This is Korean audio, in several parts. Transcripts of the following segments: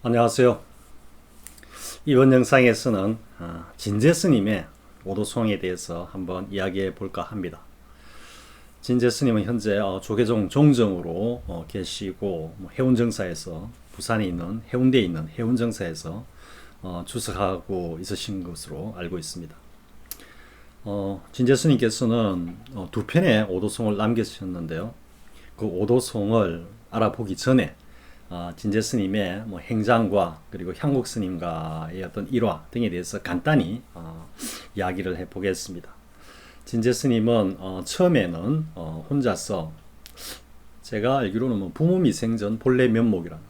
안녕하세요. 이번 영상에서는 진제 스님의 오도송에 대해서 한번 이야기해 볼까 합니다. 진제 스님은 현재 조계종 종정으로 계시고 해운정사에서 부산에 있는 해운대에 있는 해운정사에서 주석하고 있으신 것으로 알고 있습니다. 진제 스님께서는 두 편의 오도송을 남기셨는데요. 그 오도송을 알아보기 전에 진제 스님의 행장과 그리고 향국 스님과의 어떤 일화 등에 대해서 간단히 이야기를 해보겠습니다. 진제 스님은 처음에는 혼자서 제가 알기로는 부모미생전 본래 면목이라는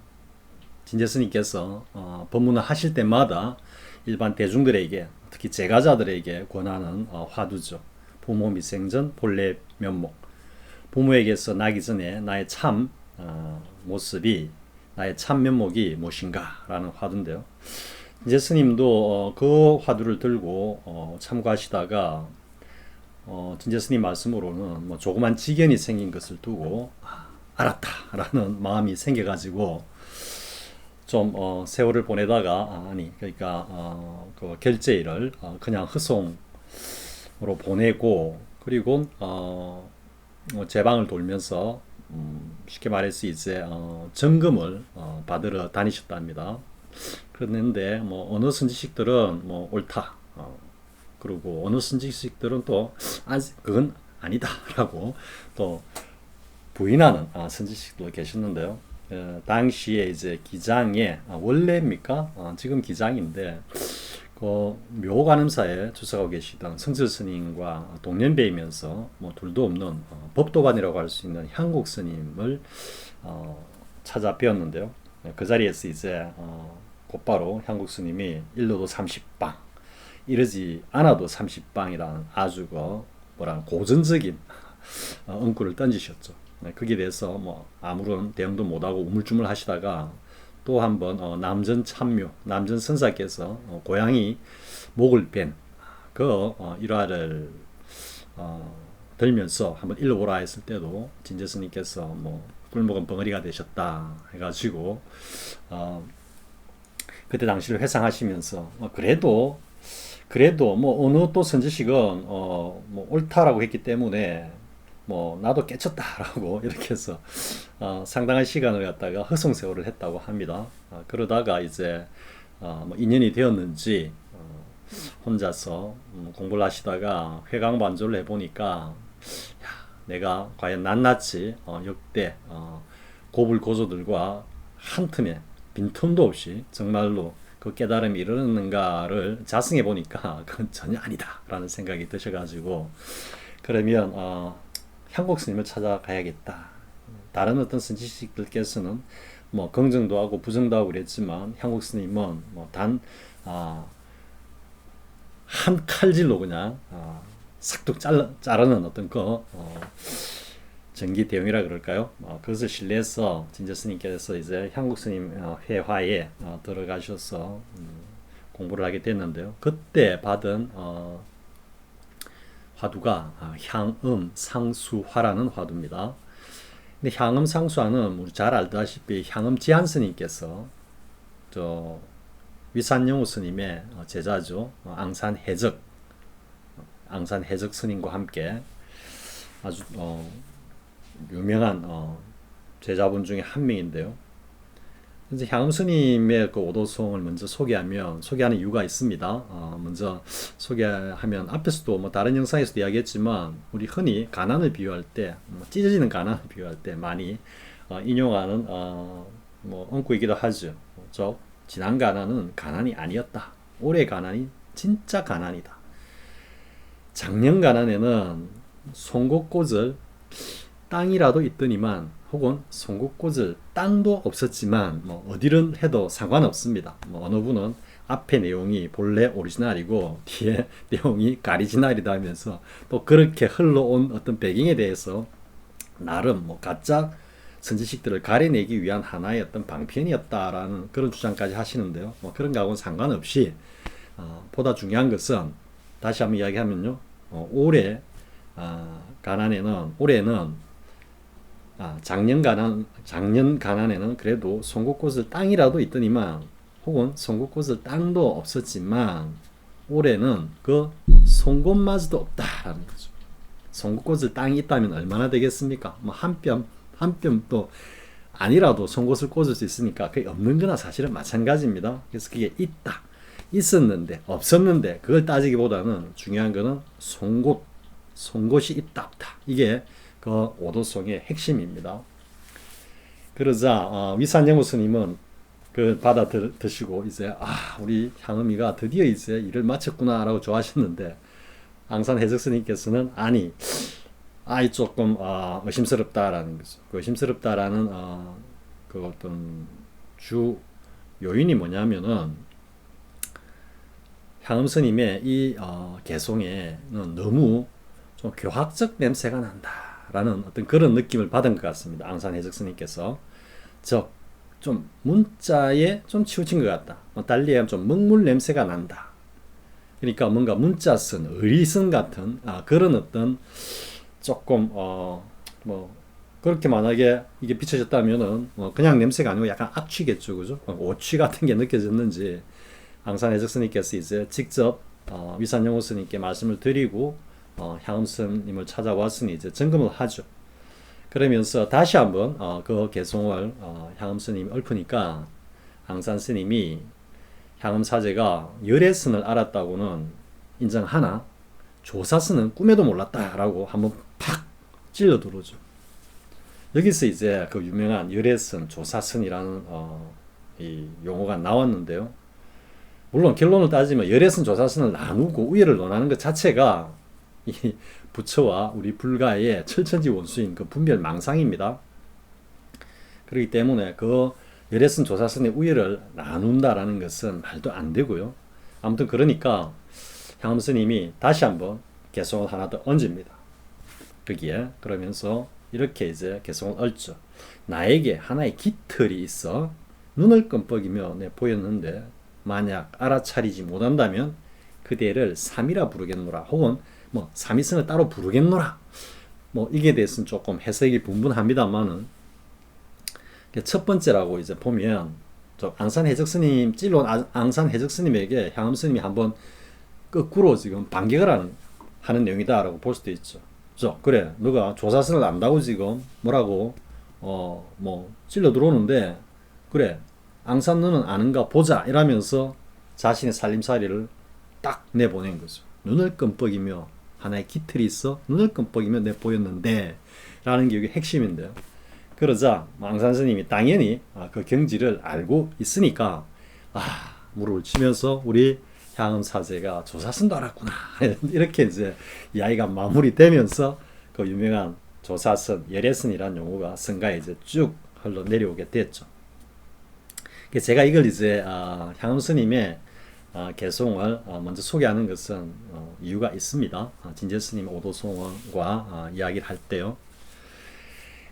진제 스님께서 법문을 하실 때마다 일반 대중들에게 특히 제가자들에게 권하는 화두죠. 부모미생전 본래 면목. 부모에게서 나기 전에 나의 참 모습이 나의 참 면목이 무엇인가 라는 화두인데요. 이제 스님도 그 화두를 들고 참고하시다가 진제 스님 말씀으로는 조그만 지견이 생긴 것을 두고 알았다 라는 마음이 생겨가지고 좀 세월을 보내다가 그러니까 그 결제일을 그냥 허송으로 보내고 그리고 제 방을 돌면서 쉽게 말해서 이제 점검을 받으러 다니셨답니다. 그랬는데 어느 선지식들은 옳다. 그리고 어느 선지식들은 또 아직 그건 아니다라고 또 부인하는 선지식도 계셨는데요. 당시에 이제 기장에 원래입니까? 지금 기장인데 그 묘관음사에 주석하고 계시던 성철 스님과 동년배이면서 둘도 없는 법도반이라고 할 수 있는 향국 스님을 찾아 뵈었는데요. 그 자리에서 이제 곧바로 향국 스님이 일로도 30방 이러지 않아도 30방이라는 아주 고전적인 응구를 던지셨죠. 거기에 대해서 아무런 대응도 못하고 우물쭈물 하시다가 또 한번 남전 참묘, 남전 선사께서 고양이 목을 뺀 그 일화를 들면서 한번 일러 보라 했을 때도 진제 스님께서 꿀먹은 벙어리가 되셨다 해가지고 그때 당시를 회상하시면서 그래도 어느 또 선지식은 옳다라고 했기 때문에 나도 깨쳤다라고 이렇게 해서 상당한 시간을 갖다가 허송세월을 했다고 합니다. 그러다가 이제 인연이 되었는지 혼자서 공부를 하시다가 회광반조를 해보니까 내가 과연 낱낱이 역대 고불고조들과 한 틈에 빈틈도 없이 정말로 그 깨달음이 이르는가를 자성해 보니까 그건 전혀 아니다 라는 생각이 드셔가지고 그러면 향국 스님을 찾아가야겠다. 다른 어떤 선지식들께서는 긍정도 하고 부정도 하고 그랬지만 향국 스님은 단 한 칼질로 그냥 싹둑 자르는 어떤 전기 대응이라 그럴까요? 그것을 신뢰해서 진제 스님께서 이제 향국 스님 회화에 들어가셔서 공부를 하게 됐는데요. 그때 받은 화두가 향음 상수화라는 화두입니다. 근데 향음 상수화는 우리 잘 알다시피 향음 지한 스님께서 위산영우 스님의 제자죠. 앙산해적 스님과 함께 아주 유명한 제자분 중에 한 명인데요. 이제 향음 스님의 그 오도송을 먼저 소개하는 이유가 있습니다. 먼저 소개하면 앞에서도 다른 영상에서도 이야기했지만 우리 흔히 가난을 비유할 때 찢어지는 가난을 비유할 때 많이 인용하는 엉꾸이기도 하죠. 지난 가난은 가난이 아니었다. 올해 가난이 진짜 가난이다. 작년 가난에는 송곳꽂을 땅이라도 있더니만 혹은 송곳꽂을 땅도 없었지만 어디를 해도 상관없습니다. 어느 분은 앞에 내용이 본래 오리지널이고 뒤에 내용이 가리지널이다 하면서 또 그렇게 흘러온 어떤 배경에 대해서 나름 가짜 선지식들을 가려내기 위한 하나의 어떤 방편이었다라는 그런 주장까지 하시는데요. 그런 거하고는 상관없이 보다 중요한 것은 다시 한번 이야기하면요. 올해 올해는 작년 가난에는 그래도 송곳꽃을 땅이라도 있더니만, 혹은 송곳꽃을 땅도 없었지만, 올해는 그 송곳마저도 없다라는 거죠. 송곳꽃을 땅이 있다면 얼마나 되겠습니까? 뭐 한 뼘도 아니라도 송곳을 꽂을 수 있으니까 그게 없는 거나 사실은 마찬가지입니다. 그래서 그게 있다, 있었는데, 없었는데, 그걸 따지기보다는 중요한 거는 송곳이 있다, 없다. 이게 그 오도송의 핵심입니다. 그러자 위산영호 스님은 그 받아 드시고 이제 우리 향음이가 드디어 이제 일을 마쳤구나라고 좋아하셨는데, 앙산 해적 스님께서는 아니 조금 의심스럽다라는 거죠. 그 의심스럽다라는 그 어떤 주 요인이 뭐냐면은, 향음 스님의 이 개송에는 너무 좀 교학적 냄새가 난다라는 어떤 그런 느낌을 받은 것 같습니다. 앙산 해적 스님께서 좀 문자에 좀 치우친 것 같다. 달리 하면 좀 먹물 냄새가 난다. 그러니까 뭔가 문자 쓴 의리쓴 같은 그런 어떤 조금 뭐 그렇게 만약에 이게 비춰졌다면은 그냥 냄새가 아니고 약간 악취겠죠, 그죠? 오취 같은 게 느껴졌는지 앙산 해적 스님께서 이제 직접 위산영호 스님께 말씀을 드리고 향음 스님을 찾아왔으니 이제 점검을 하죠. 그러면서 다시 한번 그 개송을 향음 스님이 읊으니까 앙산 스님이 향음 사제가 열애선을 알았다고는 인정하나 조사선은 꿈에도 몰랐다라고 한번 팍 찔러 들어오죠. 여기서 이제 그 유명한 열애선, 조사선이라는 이 용어가 나왔는데요. 물론 결론을 따지면 열애선, 조사선을 나누고 우열을 논하는 것 자체가 이 부처와 우리 불가의 철천지 원수인 그 분별 망상입니다. 그렇기 때문에 그 열애선, 조사선의 우열을 나눈다라는 것은 말도 안 되고요. 아무튼 그러니까 향음 스님이 다시 한번 개송을 하나 더 얹습니다. 거기에 그러면서 이렇게 이제 개송을 얹죠. 나에게 하나의 깃털이 있어 눈을 끔뻑이며 보였는데 만약 알아차리지 못한다면 그대를 삼이라 부르겠노라, 혹은 뭐 삼위성을 따로 부르겠노라. 뭐 이게 대해서는 조금 해석이 분분합니다만은, 첫 번째라고 이제 보면 앙산 해적 스님 찔러온 앙산 해적 스님에게 향음 스님이 한번 거꾸로 지금 반격을 하는 내용이다라고 볼 수도 있죠. 그래, 너가 조사선을 안다고 지금 뭐라고 뭐 찔러 들어오는데, 그래 앙산 너는 아는가 보자 이러면서 자신의 살림살이를 딱 내보낸 거죠. 눈을 끔뻑이며 하나의 깃털이 있어 눈을 끔뻑이며 내보였는데 라는 게 이게 핵심인데요. 그러자 앙산 스님이 당연히 그 경지를 알고 있으니까 무릎을 치면서 우리 향음 사제가 조사선도 알았구나 이렇게 이제 이야기가 마무리되면서 그 유명한 조사선, 열애선이라는 용어가 성가에 이제 쭉 흘러내려오게 됐죠. 제가 이걸 이제 향음 스님의 개송을 먼저 소개하는 것은 이유가 있습니다. 진제 스님 오도송과 이야기를 할 때요.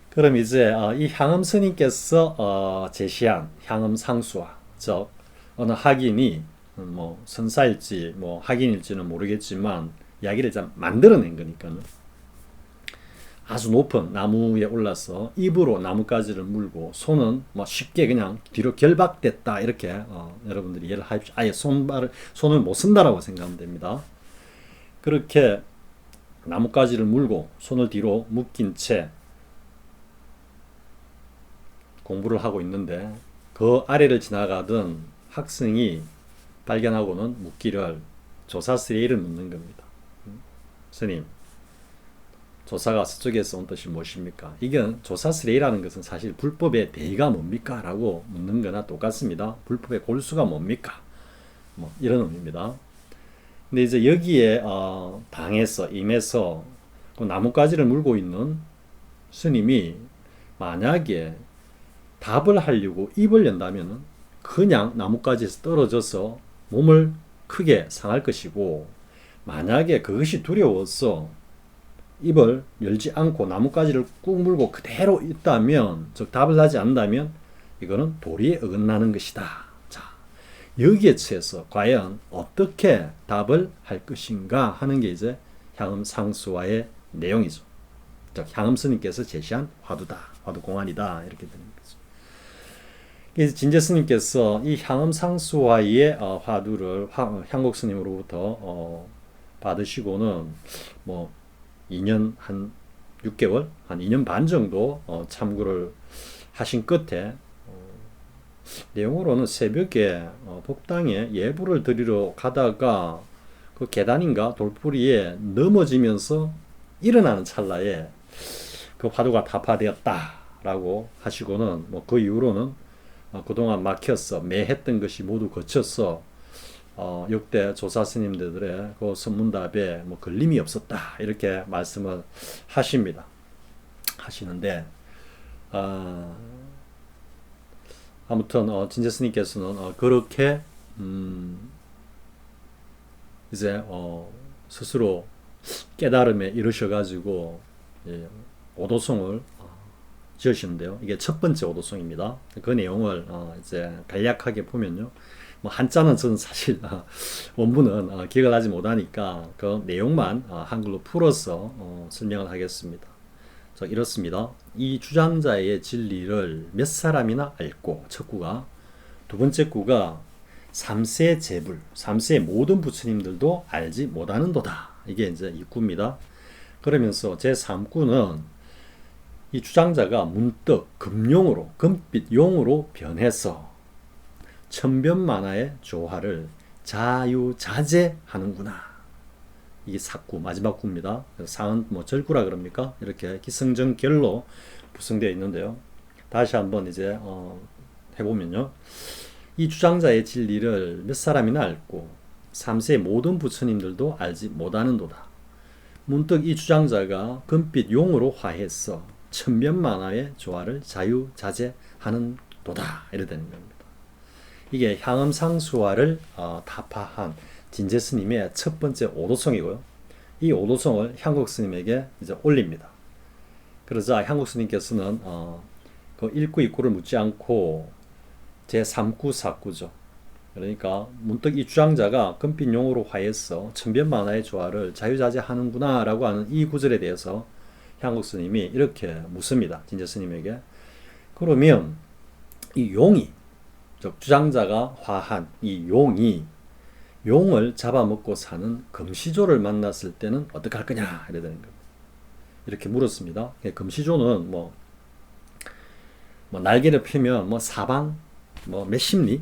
그럼 이제 이 향음 스님께서 제시한 향음 상수화, 즉 어느 학인이 뭐 선사일지 뭐 학인일지는 모르겠지만 이야기를 좀 만들어낸 거니까는, 아주 높은 나무에 올라서 입으로 나뭇가지를 물고 손은 뭐 쉽게 그냥 뒤로 결박됐다 이렇게 여러분들이 이해를 하십시오. 아예 손을 못 쓴다라고 생각하면 됩니다. 그렇게 나뭇가지를 물고 손을 뒤로 묶인 채 공부를 하고 있는데, 그 아래를 지나가던 학생이 발견하고는 묻기를, 조사스레이를 묻는 겁니다. 스님, 조사가 서쪽에서 온 뜻이 무엇입니까? 이건 조사스레이라는 것은 사실 불법의 대의가 뭡니까? 라고 묻는 거나 똑같습니다. 불법의 골수가 뭡니까? 뭐 이런 의미입니다. 근데 이제 여기에 방에서 임해서 그 나뭇가지를 물고 있는 스님이 만약에 답을 하려고 입을 연다면 그냥 나뭇가지에서 떨어져서 몸을 크게 상할 것이고, 만약에 그것이 두려워서 입을 열지 않고 나뭇가지를 꾹 물고 그대로 있다면, 즉 답을 하지 않는다면 이거는 도리에 어긋나는 것이다. 자, 여기에 처해서 과연 어떻게 답을 할 것인가 하는 게 이제 향음 상수화의 내용이죠. 즉 향음 스님께서 제시한 화두다. 화두공안이다 이렇게 되는 거죠. 그래서 진제 스님께서 이 향음상수화의 화두를 향곡 스님으로부터 받으시고는 뭐 2년 한 6개월 한 2년 반 정도 참고를 하신 끝에 내용으로는 새벽에 법당에 예불을 드리러 가다가 그 계단인가 돌부리에 넘어지면서 일어나는 찰나에 그 화두가 타파되었다라고 하시고는 뭐 그 이후로는 그동안 막혔어 매했던 것이 모두 거쳤어 역대 조사 스님들의 그 선문답에 뭐 걸림이 없었다 이렇게 말씀을 하시는데 아무튼 진제 스님께서는 그렇게 이제 스스로 깨달음에 이르셔가지고 오도송을 지으시는데요. 이게 첫 번째 오도송입니다. 그 내용을 이제 간략하게 보면요. 뭐 한자는 저는 사실 원문은 기억을 하지 못하니까 그 내용만 한글로 풀어서 설명을 하겠습니다. 자, 이렇습니다. 이 주장자의 진리를 몇 사람이나 알고 첫 구가, 두 번째 구가 삼세 제불, 삼세 모든 부처님들도 알지 못하는도다. 이게 이제 이 구입니다. 그러면서 제 3구는 이 주장자가 문득 금용으로, 금빛용으로 변해서 천변만화의 조화를 자유자재하는구나. 이게 사구, 마지막 구입니다. 상은 뭐 절구라 그럽니까? 이렇게 기승전결로 구성되어 있는데요. 다시 한번 이제 해보면요. 이 주장자의 진리를 몇 사람이나 알고 삼세 모든 부처님들도 알지 못하는도다. 문득 이 주장자가 금빛 용으로 화해서 천변만화의 조화를 자유자재하는 도다. 이래 되는 겁니다. 이게 향음상수화를 타파한 진제 스님의 첫 번째 오도송이고요. 이 오도송을 향곡 스님에게 이제 올립니다. 그러자 향곡 스님께서는 그 1구, 2구를 묻지 않고 제 3구, 4구죠. 그러니까 문득 이 주장자가 금빛용으로 화해서 천변만화의 조화를 자유자재하는구나 라고 하는 이 구절에 대해서 향곡 스님이 이렇게 묻습니다. 진제 스님에게. 그러면 이 용이, 즉 주장자가 화한 이 용이 용을 잡아먹고 사는 금시조를 만났을 때는 어떻게 할 거냐 이래 되는 겁니다. 이렇게 물었습니다. 금시조는 뭐 날개를 펴면 뭐 사방 뭐 몇십 리를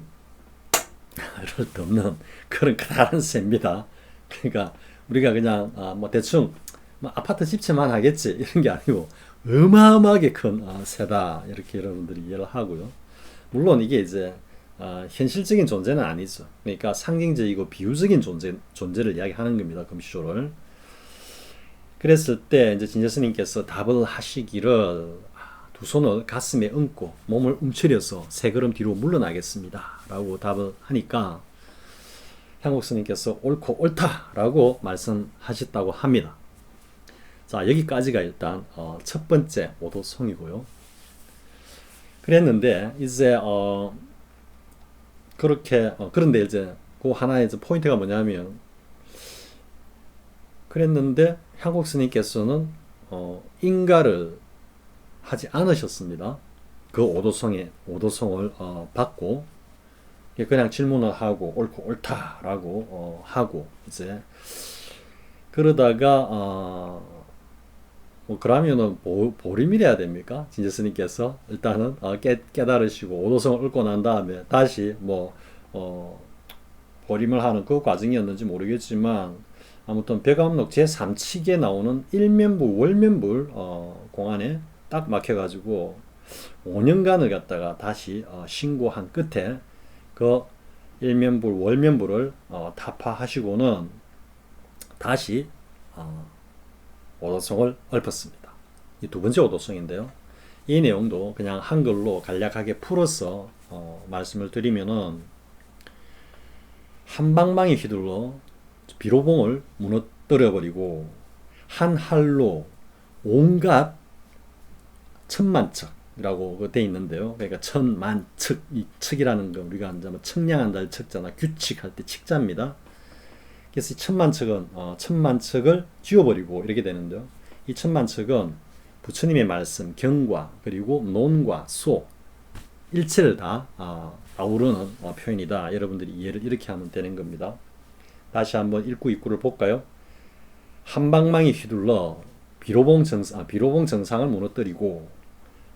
넘는 그런 크다란 새입니다. 그러니까 우리가 그냥 뭐 대충 뭐 아파트 집채만 하겠지 이런 게 아니고 어마어마하게 큰 새다 이렇게 여러분들이 이해를 하고요. 물론 이게 이제 현실적인 존재는 아니죠. 그러니까 상징적이고 비유적인 존재를 이야기하는 겁니다. 금시조를. 그랬을 때 이제 진제 스님께서 답을 하시기를 두 손을 가슴에 얹고 몸을 움츠려서 세 걸음 뒤로 물러나겠습니다. 라고 답을 하니까 향곡 스님께서 옳고 옳다라고 말씀하셨다고 합니다. 자, 여기까지가 일단 첫 번째 오도송이고요. 그랬는데 이제 그렇게 그런데 이제 그 하나의 이제 포인트가 뭐냐면 그랬는데 향곡 스님께서는 인가를 하지 않으셨습니다. 그 오도송을 받고 그냥 질문을 하고 옳고 옳다라고 하고 이제 그러다가 뭐 그러면은 보림이래야 됩니까? 진제 스님께서 일단은 깨달으시고 오도성을 읊고 난 다음에 다시 뭐 보림을 하는 그 과정이었는지 모르겠지만 아무튼 백암록 제3칙에 나오는 일면불 월면불 공안에 딱 막혀가지고 5년간을 갖다가 다시 신고한 끝에 그 일면불 월면불을 타파하시고는 다시 오도송을 읊었습니다. 이 두 번째 오도송인데요. 이 내용도 그냥 한글로 간략하게 풀어서 말씀을 드리면은 한방망이 휘둘러 비로봉을 무너뜨려버리고 한 할로 온갖 천만척이라고 돼 있는데요. 그러니까 천만척, 이 척이라는 거 우리가 이제 청량한다는 척잖아. 규칙할 때 칙자입니다. 그래서 이 천만척은 천만척을 쥐어버리고 이렇게 되는데요. 이 천만척은 부처님의 말씀, 경과, 그리고 논과 소, 일체를 다 아우르는 표현이다. 여러분들이 이해를 이렇게 하면 되는 겁니다. 다시 한번 일구 이구를 볼까요? 한방망이 휘둘러 비로봉 정상을 무너뜨리고,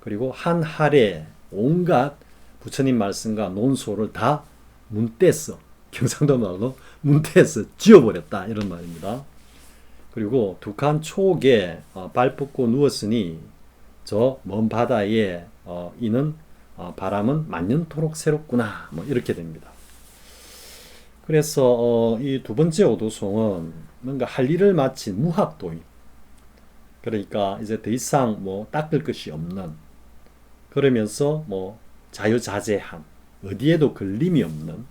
그리고 한 할에 온갖 부처님 말씀과 논소를 다 문떼서, 경상도 말로 문떼서 지워버렸다, 이런 말입니다. 그리고 두 칸 촉에 발 뻗고 누웠으니 저 먼 바다에 이는 바람은 만년토록 새롭구나, 뭐 이렇게 됩니다. 그래서 이 두 번째 오도송은 뭔가 할 일을 마친 무학도인, 그러니까 이제 더 이상 뭐 닦을 것이 없는, 그러면서 뭐 자유자재한, 어디에도 걸림이 없는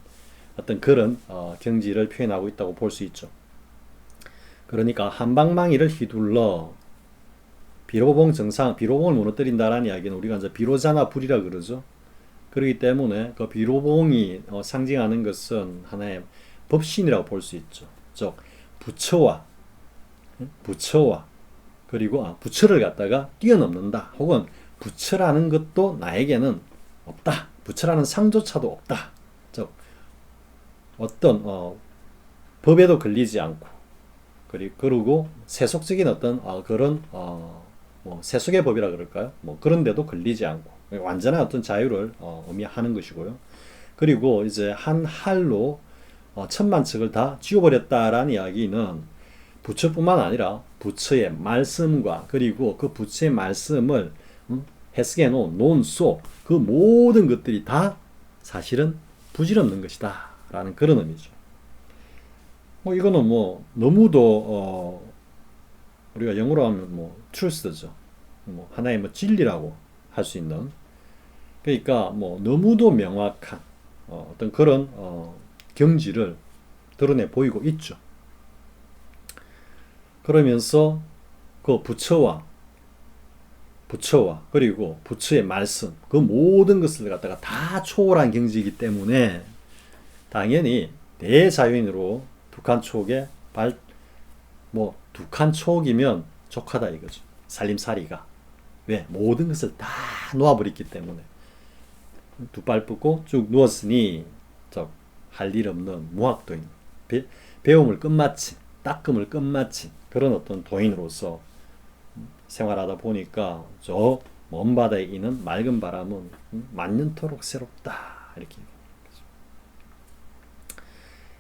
어떤 그런 경지를 표현하고 있다고 볼 수 있죠. 그러니까 한방망이를 휘둘러 비로봉을 무너뜨린다라는 이야기는 우리가 이제 비로자나 불이라 그러죠. 그렇기 때문에 그 비로봉이 상징하는 것은 하나의 법신이라고 볼 수 있죠. 즉 부처와 그리고 부처를 갖다가 뛰어넘는다, 혹은 부처라는 것도 나에게는 없다, 부처라는 상조차도 없다. 즉 어떤 법에도 걸리지 않고, 그리고 세속적인 어떤 그런 뭐 세속의 법이라 그럴까요? 뭐 그런 데도 걸리지 않고 완전한 어떤 자유를 의미하는 것이고요. 그리고 이제 한 할로 천만 척을 다 지워버렸다라는 이야기는 부처뿐만 아니라 부처의 말씀과, 그리고 그 부처의 말씀을 해석해 놓은 논소, 그 모든 것들이 다 사실은 부질없는 것이다 라는 그런 의미죠. 뭐 이거는 뭐 너무도 우리가 영어로 하면 뭐 truth죠. 뭐 하나의 뭐 진리라고 할 수 있는, 그러니까 뭐 너무도 명확한 어떤 그런 경지를 드러내 보이고 있죠. 그러면서 그 부처와 그리고 부처의 말씀, 그 모든 것을 갖다가 다 초월한 경지이기 때문에 당연히 대자연으로 두 칸 촉에 두 칸 촉이면 족하다 이거죠. 살림살이가. 왜? 모든 것을 다 놓아버렸기 때문에. 두 발 뻗고 쭉 누웠으니 할 일 없는 무학도인, 배움을 끝마친, 닦음을 끝마친 그런 어떤 도인으로서 생활하다 보니까 저 먼 바다에 있는 맑은 바람은 만년토록 새롭다, 이렇게.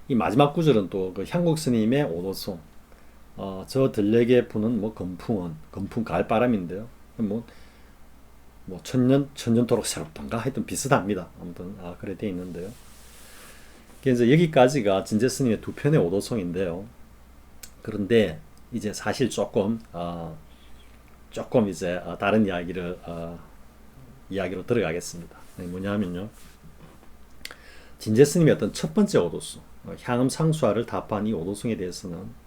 이 마지막 구절은 또 그 향국 스님의 오도송, 저 들녘에 부는 뭐 건풍 가을바람인데요. 뭐 천년토록 새롭던가 하여튼 비슷합니다. 아무튼 그래 돼 있는데요. 이제 여기까지가 진제 스님의 두 편의 오도송인데요. 그런데 이제 사실 조금 이제 다른 이야기로 들어가겠습니다. 뭐냐면요, 진제 스님의 어떤 첫 번째 오도송, 향음 상수화를 답한 이 오도송에 대해서는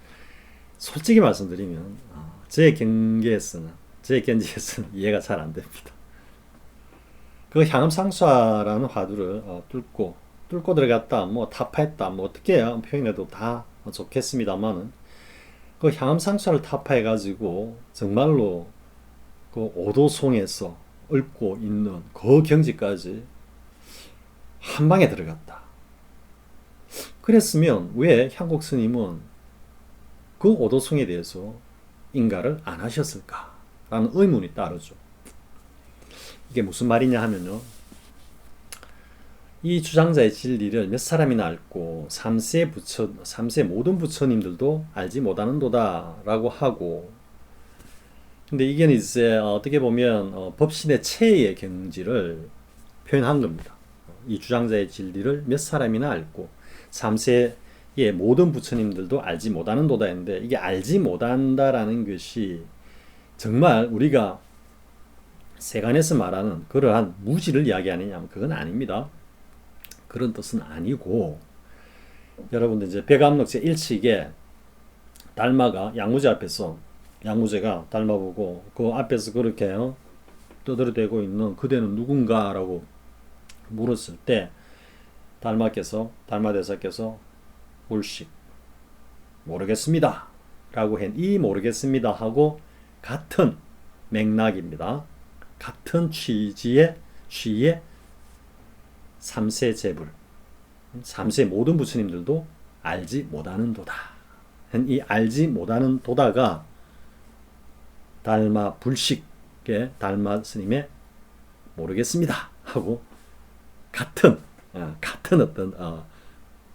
솔직히 말씀드리면 제 경지에서는 이해가 잘 안 됩니다. 그 향음 상수화라는 화두를 뚫고 들어갔다, 뭐 타파했다, 뭐 어떻게 표현해도 다 좋겠습니다만은, 그 향음 상수화를 타파해가지고 정말로 그 오도송에서 얽고 있는 그 경지까지 한 방에 들어갔다. 그랬으면 왜 향국 스님은 그 오도송에 대해서 인가를 안 하셨을까? 라는 의문이 따르죠. 이게 무슨 말이냐 하면요, 이 주장자의 진리를 몇 사람이나 알고 삼세 모든 부처님들도 알지 못하는도다 라고 하고, 근데 이게 이제 어떻게 보면 법신의 체의 경지를 표현한 겁니다. 이 주장자의 진리를 몇 사람이나 알고 삼세의 모든 부처님들도 알지 못하는도다 했는데, 이게 알지 못한다라는 것이 정말 우리가 세간에서 말하는 그러한 무지를 이야기하느냐, 그건 아닙니다. 그런 뜻은 아니고, 여러분들 이제 백암록 제1칙에 달마가 양무제가 달마 보고 그 앞에서 그렇게 떠들어대고 있는 그대는 누군가라고 물었을 때 달마대사께서 울식 모르겠습니다 라고 한 이 모르겠습니다 하고 같은 맥락입니다. 같은 취지의 3세 재불, 3세 모든 부처님들도 알지 못하는 도다. 이 알지 못하는 도다가 달마 불식의 달마 스님의 모르겠습니다 하고 같은 어떤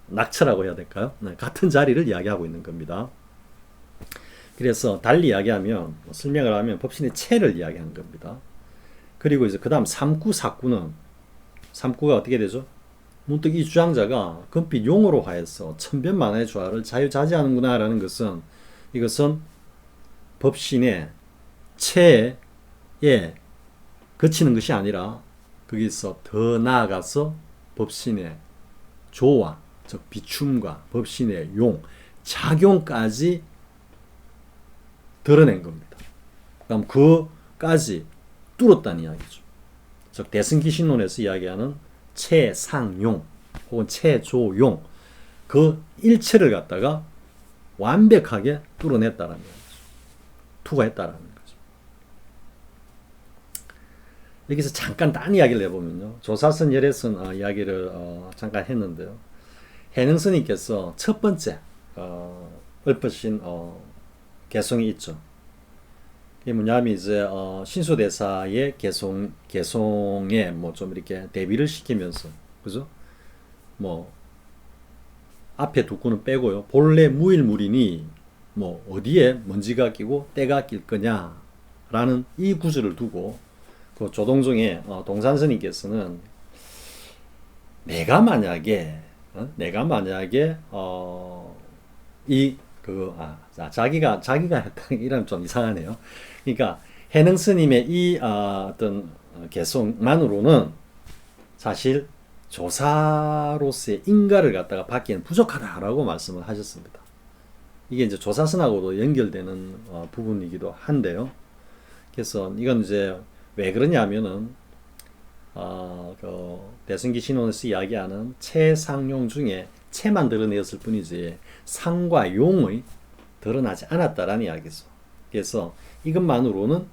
낙처라고 해야 될까요? 같은 자리를 이야기하고 있는 겁니다. 그래서 달리 이야기하면 설명을 하면 법신의 체를 이야기하는 겁니다. 그리고 이제 그다음 3구 4구는 3구가 어떻게 되죠? 문득 이 주장자가 금빛 용어로 하여서 천변만화의 조화를 자유자재하는구나라는 것은 이것은 법신의 체에 그치는 것이 아니라 거기서 더 나아가서 법신의 조화, 즉 비춤과 법신의 용, 작용까지 드러낸 겁니다. 그럼 그까지 뚫었다는 이야기죠. 즉 대승기신론에서 이야기하는 체상용 혹은 체조용 그 일체를 갖다가 완벽하게 뚫어냈다라는 거죠. 투과했다라는 거죠. 여기서 잠깐 딴 이야기를 해보면요. 조사선 열애선 이야기를 잠깐 했는데요. 해능스님께서 첫 번째 읊으신 개성이 있죠. 이게 뭐냐면 이제 신수대사의 개성에 뭐 좀 이렇게 대비를 시키면서 그죠? 뭐 앞에 두 구는 빼고요. 본래 무일무리니 뭐 어디에 먼지가 끼고 때가 낄 거냐라는 이 구절을 두고 그 조동종의 동산스님께서는 내가 만약에 자기가 했다 이러면 좀 이상하네요. 그러니까 해능 스님의 이 어떤 개성만으로는 사실 조사로서의 인가를 갖다가 받기에는 부족하다라고 말씀을 하셨습니다. 이게 이제 조사선하고도 연결되는 부분이기도 한데요. 그래서 이건 이제 왜 그러냐면은 그 대승기 신론에서 이야기하는 체상용 중에 체만 드러내었을 뿐이지 상과 용의 드러나지 않았다라는 이야기죠. 그래서 이것만으로는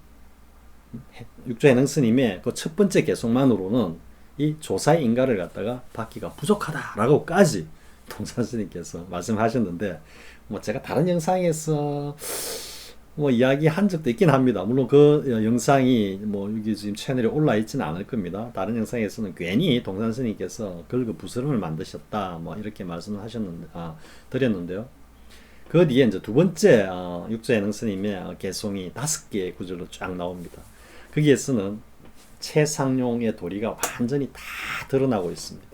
육조해능 스님의 그 첫 번째 개성만으로는 이 조사의 인가를 갖다가 받기가 부족하다라고까지 동산 스님께서 말씀하셨는데 뭐 제가 다른 영상에서 뭐 이야기한 적도 있긴 합니다. 물론 그 영상이 뭐 여기 지금 채널에 올라 있지는 않을 겁니다. 다른 영상에서는 괜히 동산 스님께서 긁어 부스럼을 만드셨다 뭐 이렇게 말씀을 드렸는데요. 그 뒤에 이제 두 번째 육조해능 스님의 개송이 5개의 구절로 쫙 나옵니다. 거기에서는 체상용의 도리가 완전히 다 드러나고 있습니다.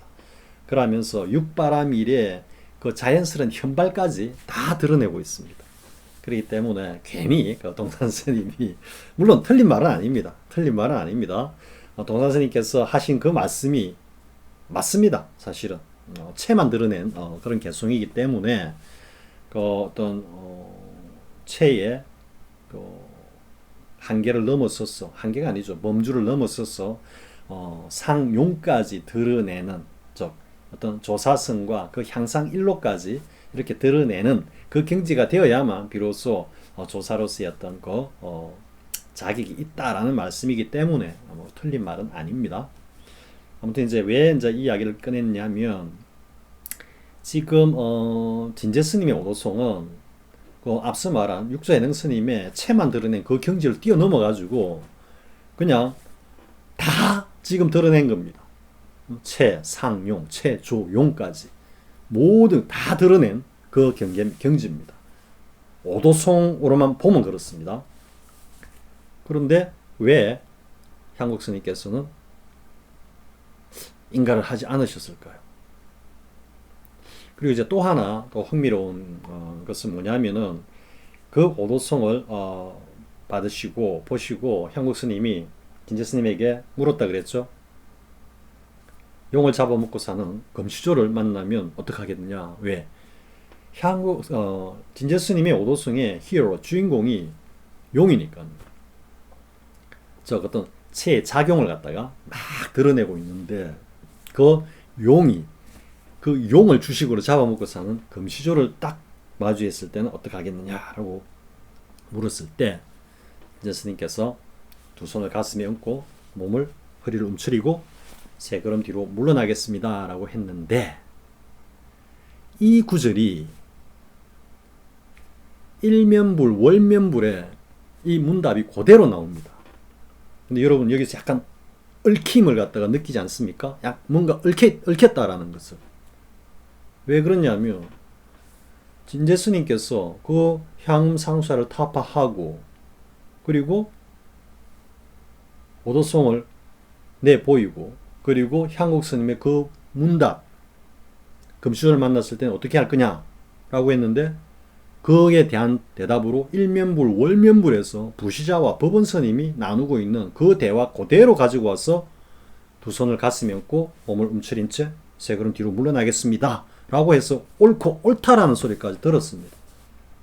그러면서 육바라밀의 그 자연스러운 현발까지 다 드러내고 있습니다. 그렇기 때문에 괜히 동산 스님이 물론 틀린 말은 아닙니다. 동산 스님께서 하신 그 말씀이 맞습니다. 사실은 체만 드러낸 그런 개송이기 때문에 그 어떤 체의 그 한계를 넘어서서 한계가 아니죠. 범주를 넘어서서 상용까지 드러내는 즉 어떤 조사성과 그 향상 일로까지 이렇게 드러내는 그 경지가 되어야만 비로소 조사로서의 어떤 그 자격이 있다라는 말씀이기 때문에 뭐 틀린 말은 아닙니다. 아무튼 이제 왜 이제 이 이야기를 꺼냈냐면 지금 진제 스님의 오도송은 그 앞서 말한 육조해능 스님의 체만 드러낸 그 경지를 뛰어넘어 가지고 그냥 다 지금 드러낸 겁니다. 체, 상용, 체조, 용까지 모두 다 드러낸 그 경지입니다. 오도송으로만 보면 그렇습니다. 그런데 왜 향국 스님께서는 인가를 하지 않으셨을까요? 그리고 이제 또 하나 또 흥미로운 것은 뭐냐면은 그 오도송을 받으시고 보시고 향국 스님이 진제 스님에게 물었다 그랬죠. 용을 잡아먹고 사는 금시조를 만나면 어떻게 하겠느냐? 왜? 진제 스님의 오도송의 히어로 주인공이 용이니까. 저 어떤 체의 작용을 갖다가 막 드러내고 있는데 그 용이 그 용을 주식으로 잡아먹고 사는 금시조를 딱 마주했을 때는 어떻게 하겠느냐라고 물었을 때 진제 스님께서 두 손을 가슴에 얹고 몸을 허리를 움츠리고 세 걸음 뒤로 물러나겠습니다 라고 했는데, 이 구절이 일면불 월면불에 이 문답이 그대로 나옵니다. 근데 여러분 여기서 약간 얽힘을 갖다가 느끼지 않습니까? 뭔가 얽혔다라는 것을. 왜 그러냐면 진제 스님께서 그 향음상수화를 타파하고 그리고 오도송을 내보이고 그리고 향국 스님의 그 문답, 금시초를 만났을 때는 어떻게 할 거냐 라고 했는데, 그에 대한 대답으로 일면불 월면불에서 부시자와 법원 스님이 나누고 있는 그 대화 그대로 가지고 와서 두 손을 가슴에 얹고 몸을 움츠린 채 세 걸음 뒤로 물러나겠습니다 라고 해서 옳고 옳다라는 소리까지 들었습니다.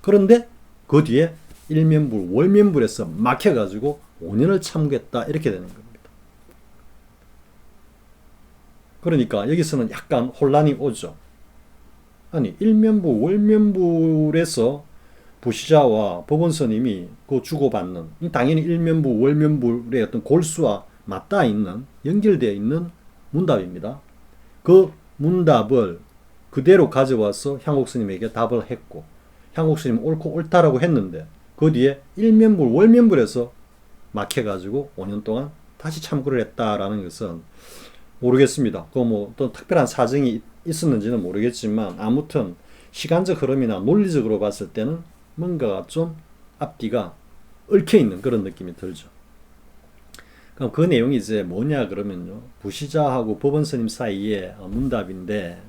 그런데 그 뒤에 일면불 월면불에서 막혀가지고 5년을 참겠다 이렇게 되는 겁니다. 그러니까 여기서는 약간 혼란이 오죠. 아니 일면불 월면불에서 부시자와 법원 스님이 그 주고받는, 당연히 일면불 월면불의 어떤 골수와 맞닿아 있는, 연결되어 있는 문답입니다. 그 문답을 그대로 가져와서 향국 스님에게 답을 했고, 향국 스님은 옳고 옳다라고 했는데 그 뒤에 일면불 월면불에서 막혀가지고 5년 동안 다시 참고를 했다라는 것은 모르겠습니다. 그 뭐 어떤 특별한 사정이 있었는지는 모르겠지만 아무튼 시간적 흐름이나 논리적으로 봤을 때는 뭔가가 좀 앞뒤가 얽혀있는 그런 느낌이 들죠. 그럼 그 내용이 이제 뭐냐 그러면요, 부시자하고 법원 스님 사이의 문답인데,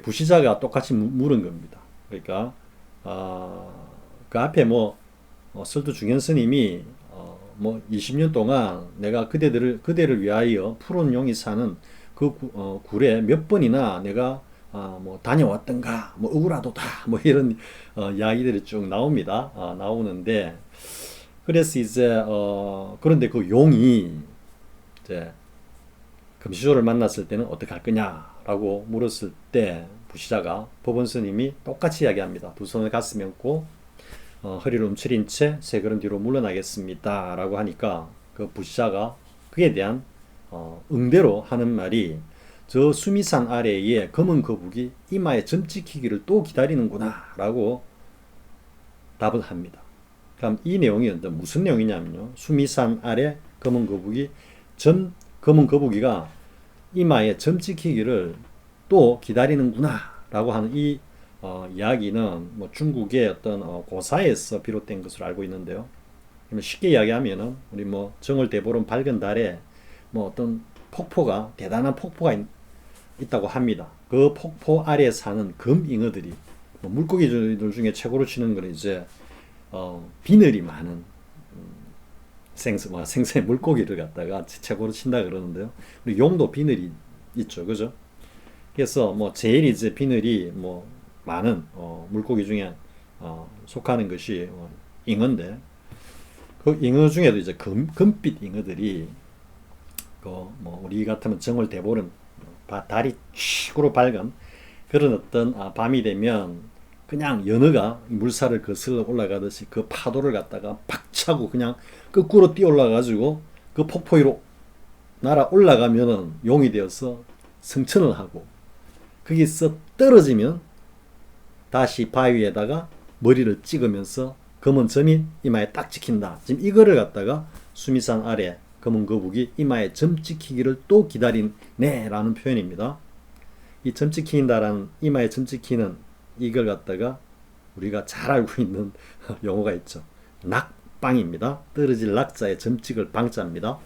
부시자가 똑같이 물은 겁니다. 그러니까 그 앞에 설두 중현 스님이 20년 동안 내가 그대를 위하여 푸른 용이 사는 그 굴에 몇 번이나 내가 다녀왔던가, 억울하도다, 이런 이야기들이 쭉 나옵니다. 나오는데, 그래서 이제 그런데 그 용이 이제 금시조를 만났을 때는 어떻게 할 거냐라고 물었을 때 부시자가 법원 스님이 똑같이 이야기합니다. 두 손을 가슴에 얹고 허리를 움츠린 채 세 걸음 뒤로 물러나겠습니다 라고 하니까 그 부시자가 그에 대한 응대로 하는 말이, 저 수미산 아래에 검은 거북이 이마에 점 찍히기를 또 기다리는구나 라고 답을 합니다. 그럼 이 내용이 무슨 내용이냐면요, 수미산 아래 검은 거북이가 이마에 점 찍히기를 또 기다리는구나 라고 하는 이 이야기는 중국의 어떤 고사에서 비롯된 것으로 알고 있는데요. 쉽게 이야기하면은 우리 정월대보름 밝은 달에 어떤 대단한 폭포가 있다고 합니다. 그 폭포 아래에 사는 금잉어들이, 물고기들 중에 최고로 치는 건 이제 비늘이 많은 생선의 물고기를 갖다가 최고로 친다 그러는데요. 우리 용도 비늘이 있죠, 그죠? 그래서 제일 이제 비늘이 많은 물고기 중에 속하는 것이 잉어인데, 그 잉어 중에도 이제 금빛 잉어들이 우리 같으면 정월대보름 달이 칙으로 밝은 그런 어떤 밤이 되면 그냥 연어가 물살을 거슬러 올라가듯이 그 파도를 갖다가 박차고 그냥 거꾸로 뛰어 올라가지고 그 폭포 위로 날아 올라가면은 용이 되어서 승천을 하고, 거기서 떨어지면 다시 바위에다가 머리를 찍으면서 검은 점이 이마에 딱 찍힌다. 지금 이거를 갖다가 수미산 아래 검은 거북이 이마에 점 찍히기를 또 기다리네 라는 표현입니다. 이 점 찍힌다라는, 이마에 점 찍히는 이걸 갖다가 우리가 잘 알고 있는 용어가 있죠. 낙방입니다. 떨어질 낙자에 점 찍을 방자입니다.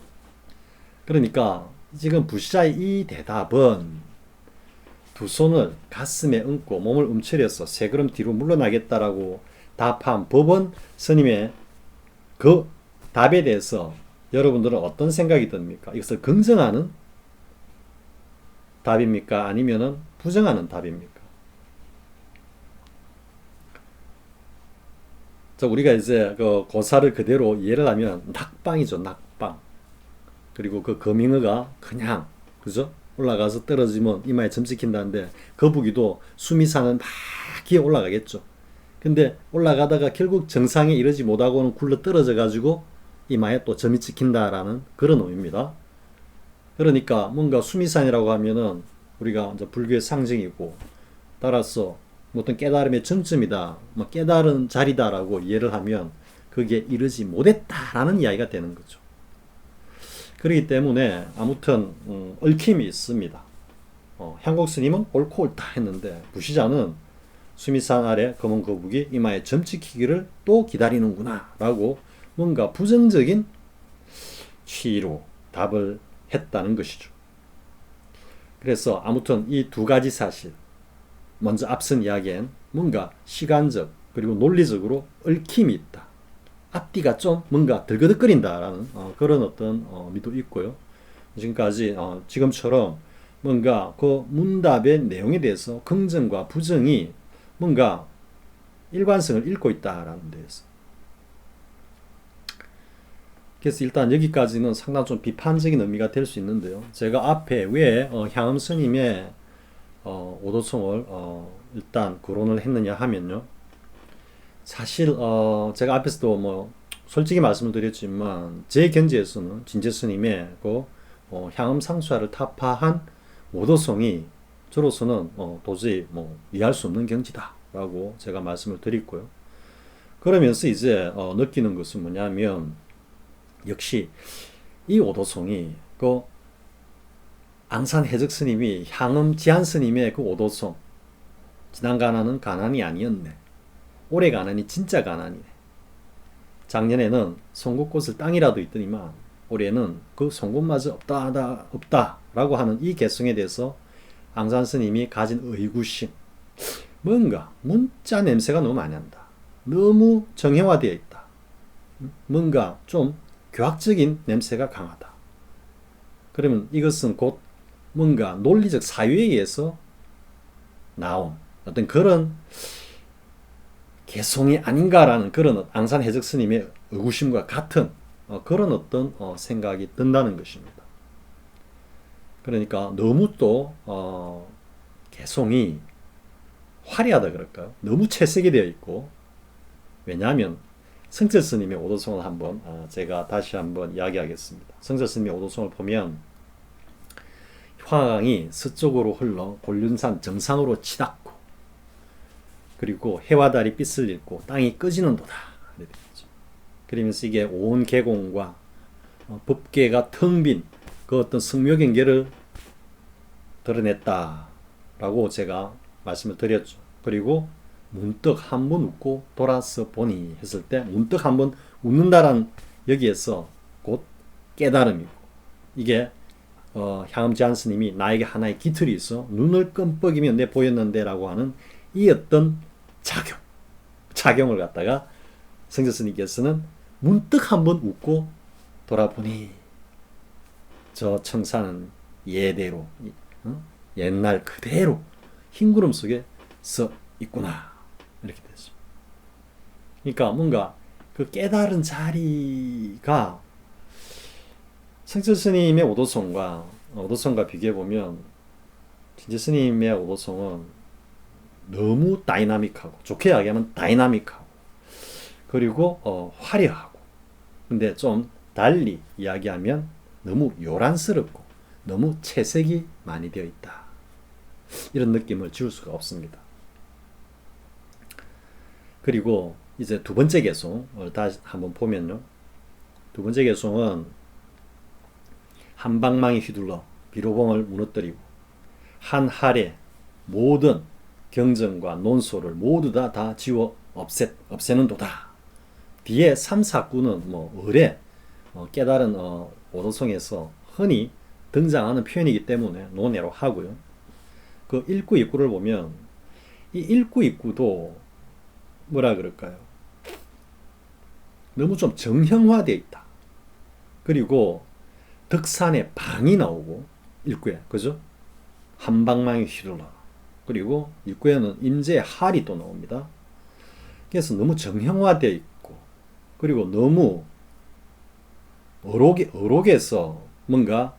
그러니까 지금 부시자의 이 대답은 두 손을 가슴에 얹고 몸을 움츠려서 세 걸음 뒤로 물러나겠다라고 답한 법원 스님의 그 답에 대해서 여러분들은 어떤 생각이 듭니까? 이것을 긍정하는 답입니까? 아니면은 부정하는 답입니까? 자, 우리가 이제 그 고사를 그대로 이해를 하면 낙방이죠, 낙방. 그리고 그 금잉어가 그냥, 그죠? 올라가서 떨어지면 이마에 점 찍힌다는데, 거북이도 수미산은 막 기어 올라가겠죠. 근데 올라가다가 결국 정상에 이르지 못하고는 굴러 떨어져 가지고 이마에 또 점이 찍힌다라는 그런 의미입니다. 그러니까 뭔가 수미산이라고 하면은 우리가 이제 불교의 상징이고, 따라서 어떤 깨달음의 정점이다, 뭐 깨달은 자리다라고 이해를 하면 그게 이르지 못했다라는 이야기가 되는 거죠. 그렇기 때문에 아무튼 얽힘이 있습니다. 향곡 스님은 옳고 옳다 했는데, 부시자는 수미산 아래 검은 거북이 이마에 점 찍히기를 또 기다리는구나 라고 뭔가 부정적인 취로 답을 했다는 것이죠. 그래서 아무튼 이 두 가지 사실, 먼저 앞선 이야기엔 뭔가 시간적 그리고 논리적으로 얽힘이 있다, 앞뒤가 좀 뭔가 들그덕거린다라는 그런 어떤 의미도 있고요. 지금까지 지금처럼 뭔가 그 문답의 내용에 대해서 긍정과 부정이 뭔가 일관성을 잃고 있다라는 데에서, 그래서 일단 여기까지는 상당히 좀 비판적인 의미가 될 수 있는데요. 제가 앞에 왜 향음 스님의 오도송을 일단 거론을 했느냐 하면요, 사실 제가 앞에서도 뭐 솔직히 말씀을 드렸지만 제 견지에서는 진제 스님의 그 향음 상수화를 타파한 오도송이 저로서는 도저히 뭐 이해할 수 없는 경지다라고 제가 말씀을 드렸고요. 그러면서 이제 느끼는 것은 뭐냐면, 역시 이 오도송이 그 앙산 해적 스님이 향음 지한 스님의 그 오도송, 지난 가난은 가난이 아니었네, 올해 가난이 진짜 가난이네, 작년에는 송곳꽃을 땅이라도 있더니만 올해는 그 송곳마저 없다라고 하는 이 개성에 대해서 앙산 스님이 가진 의구심, 뭔가 문자 냄새가 너무 많이 난다, 너무 정형화되어 있다, 뭔가 좀 교학적인 냄새가 강하다. 그러면 이것은 곧 뭔가 논리적 사유에 의해서 나온 어떤 그런 개성이 아닌가라는 그런 앙산 해적 스님의 의구심과 같은 그런 어떤 생각이 든다는 것입니다. 그러니까 너무 또 개성이 화려하다 그럴까요? 너무 채색이 되어 있고, 왜냐하면 성철 스님의 오도송을 한번 제가 다시 한번 이야기하겠습니다. 성철 스님의 오도송을 보면 화강이 서쪽으로 흘러 곤륜산 정상으로 치닫고, 그리고 해와 달이 빛을 잃고 땅이 꺼지는도다. 그러면서 이게 온 계공과 법계가 텅 빈 그 어떤 성묘경계를 드러냈다라고 제가 말씀을 드렸죠. 그리고 문득 한번 웃고 돌아서 보니 했을 때, 문득 한번 웃는다란 여기에서 곧 깨달음이고, 이게 향음 지한 스님이 나에게 하나의 깃털이 있어 눈을 끔뻑이면 내 보였는데 라고 하는 이 어떤 작용을 갖다가 성철 스님께서는 문득 한번 웃고 돌아보니 저 청사는 예대로 옛날 그대로 흰구름 속에 서 있구나, 이렇게 되죠. 그러니까 뭔가 그 깨달은 자리가 성철 스님의 오도송과 비교해보면 진제 스님의 오도송은 너무 다이나믹하고, 좋게 이야기하면 다이나믹하고, 그리고 화려하고, 근데 좀 달리 이야기하면 너무 요란스럽고 너무 채색이 많이 되어 있다, 이런 느낌을 지울 수가 없습니다. 그리고 이제 두 번째 개송을 다시 한번 보면요, 두 번째 개송은 한방망이 휘둘러 비로봉을 무너뜨리고 한 할에 모든 경전과 논소를 모두 다 지워 없애는 도다. 뒤에 3, 4구는 뭐 을에 깨달은 오도송에서 흔히 등장하는 표현이기 때문에 논외로 하고요. 그 1구, 2구를 보면 이 1구, 2구도 뭐라 그럴까요? 너무 좀 정형화되어 있다. 그리고 덕산에 방이 나오고 1구에, 그죠? 한방망이 휘둘러. 그리고 6구에는 임재의 할이 또 나옵니다. 그래서 너무 정형화되어 있고, 그리고 너무 어록에서 뭔가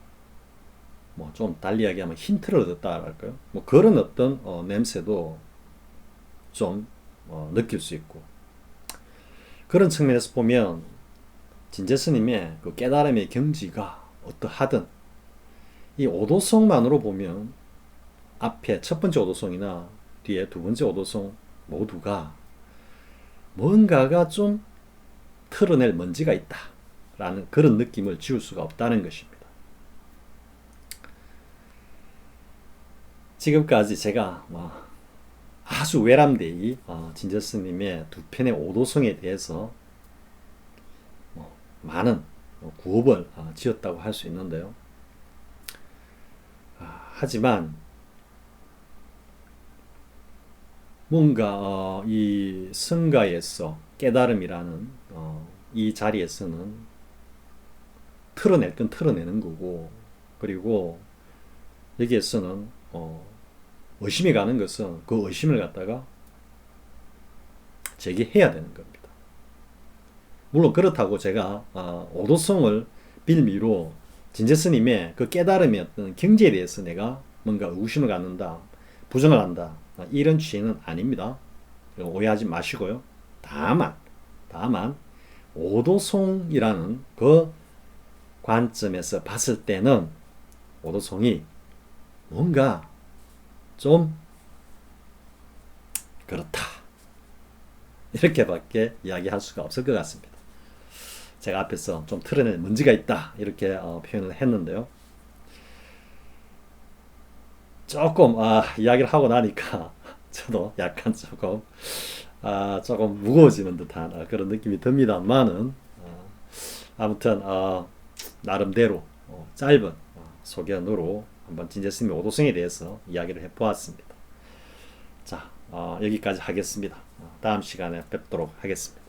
뭐 좀 달리 이야기하면 힌트를 얻었다 할까요? 뭐 그런 어떤 냄새도 좀 느낄 수 있고, 그런 측면에서 보면 진제스님의 그 깨달음의 경지가 어떠하든 이 오도성만으로 보면 앞에 첫 번째 오도성이나 뒤에 두 번째 오도성 모두가 뭔가가 좀 털어낼 먼지가 있다 라는 그런 느낌을 지울 수가 없다는 것입니다. 지금까지 제가 아주 외람되이 진저스님의 두 편의 오도성에 대해서 많은 구업을 지었다고 할 수 있는데요. 하지만 뭔가 이 성가에서 깨달음이라는 이 자리에서는 털어낼 건 털어내는 거고, 그리고 여기에서는 의심이 가는 것은 그 의심을 갖다가 제기해야 되는 겁니다. 물론 그렇다고 제가 오도성을 빌미로 진제스님의 그 깨달음의 어떤 경지에 대해서 내가 뭔가 의구심을 갖는다, 부정을 한다, 이런 취지는 아닙니다. 오해하지 마시고요. 다만 오도성이라는 그 관점에서 봤을 때는 오도성이 뭔가 좀 그렇다, 이렇게밖에 이야기할 수가 없을 것 같습니다. 제가 앞에서 좀 털어낼 먼지가 있다 이렇게 표현을 했는데요. 조금 이야기를 하고 나니까 저도 약간 조금 무거워지는 듯한 그런 느낌이 듭니다만은 아무튼 나름대로 짧은 소견으로 한번 진제스님의 오도성에 대해서 이야기를 해보았습니다. 자, 여기까지 하겠습니다. 다음 시간에 뵙도록 하겠습니다.